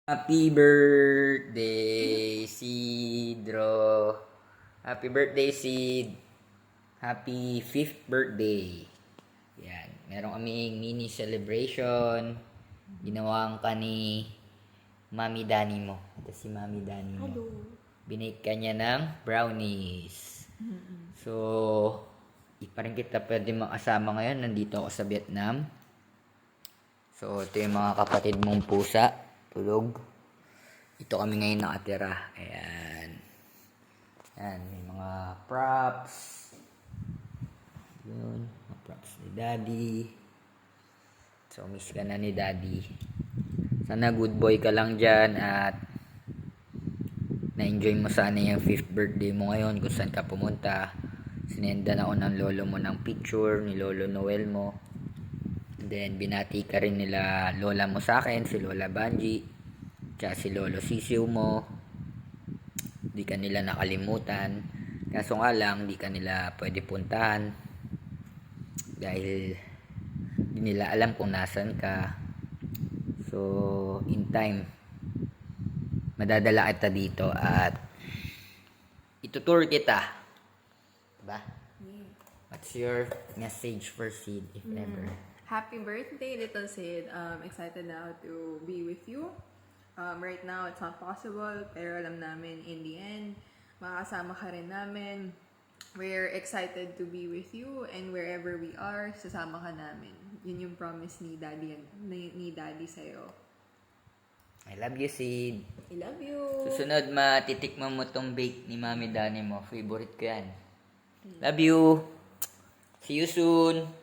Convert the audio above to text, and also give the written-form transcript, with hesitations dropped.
Happy birthday, Sidro. Happy birthday, Sid. Happy 5th birthday. Yan. Meron kaming mini celebration. Ginawang ka ni Mami Dani mo. Ito si Mami Dani mo. Hello. Binake ka niya ng brownies. So, di pa rin kita pwede makasama ngayon. Nandito ako sa Vietnam. So, ito yung mga kapatid mong pusa. Tulog. Ito kami ngayon nakatira. Ayan. Ayan, may mga props. Yun, mga props ni Daddy. So, miss ka na ni Daddy. Sana good boy ka lang dyan at na-enjoy mo sana yung 5th birthday mo ngayon kung saan ka pumunta. Sinendan ako ng lolo mo ng picture ni Lolo Noel mo. Then, binati ka rin nila lola mo sa akin, si Lola Banji, tsaka si Lolo Sisiw mo. Di ka nila nakalimutan. Kaso nga lang, di ka nila pwede puntahan. Dahil, di nila alam kung nasan ka. So, in time, madadala kita dito at itutour kita. Diba? Yeah. What's your message for Sid, if ever? Happy birthday, little Sid. Excited now to be with you. Right now, it's not possible, pero alam namin in the end, makakasama ka rin namin. We're excited to be with you and wherever we are, sasama ka namin. Yun yung promise ni Daddy sa'yo. I love you, Sid. I love you! Susunod, matitikman mo tong bake ni Mami Dani mo. Favorite ko yan. Love you. See you soon.